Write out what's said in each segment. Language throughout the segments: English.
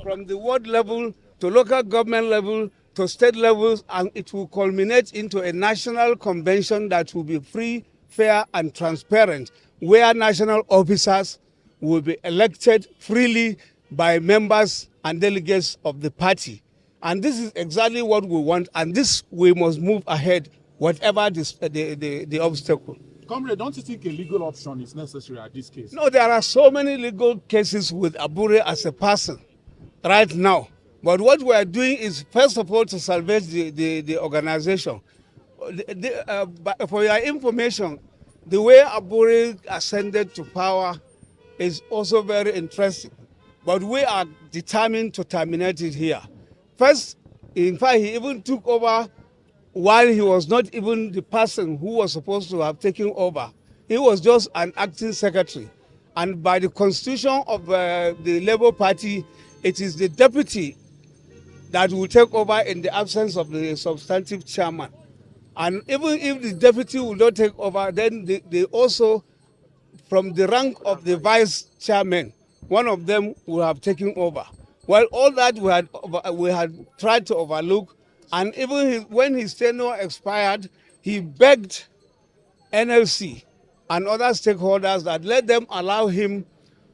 From the ward level to local government level to state levels, and it will culminate into a national convention that will be free, fair, and transparent, where national officers will be elected freely by members and delegates of the party. And this is exactly what we want, and this we must move ahead, whatever the obstacle. Comrade, don't you think a legal option is necessary at this case? No, there are so many legal cases with Abure as a person right now. But what we are doing is, first of all, to salvage the organization. For your information, the way Abure ascended to power is also very interesting. But we are determined to terminate it here. First, in fact, he even took over while he was not even the person who was supposed to have taken over. He was just an acting secretary. And by the constitution of the Labour Party, it is the deputy that will take over in the absence of the substantive chairman. And even if the deputy will not take over, then they also, from the rank of the vice chairman, one of them will have taken over. Well, all that we had tried to overlook, and even when his tenure expired, he begged NLC and other stakeholders that let them allow him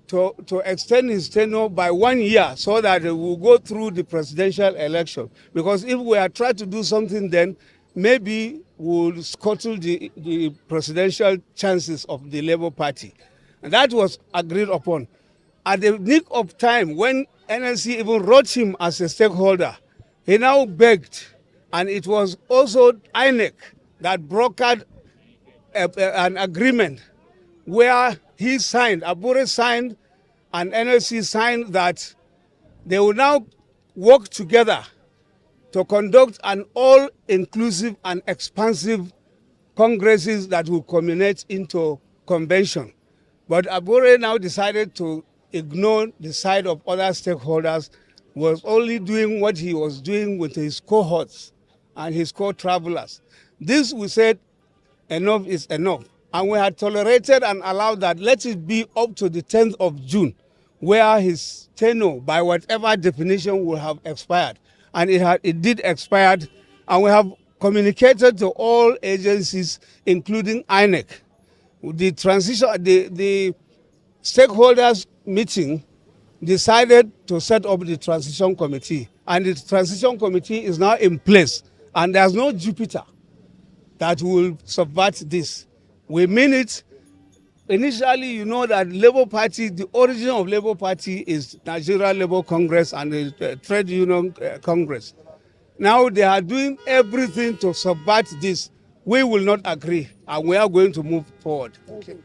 to extend his tenure by 1 year so that it will go through the presidential election. Because if we are trying to do something then, maybe we'll scuttle the presidential chances of the Labour Party. And that was agreed upon. At the nick of time, when NLC even wrote him as a stakeholder, he now begged, and it was also INEC that brokered an agreement where he signed, Abure signed, and NLC signed that they will now work together to conduct an all-inclusive and expansive congresses that will culminate into convention. But Abure now decided to ignore the side of other stakeholders, was only doing what he was doing with his cohorts and his co-travelers. This, we said, enough is enough. And we had tolerated and allowed that, let it be up to the 10th of June, where his tenure, by whatever definition, will have expired. And it did expire, and we have communicated to all agencies, including INEC. The stakeholders meeting decided to set up the transition committee, and the transition committee is now in place, and there's no Jupiter that will subvert this. We mean it. Initially, you know that Labour Party, the origin of Labour Party is Nigeria Labour Congress and the Trade Union Congress. Now they are doing everything to subvert this. We will not agree, and we are going to move forward. Okay.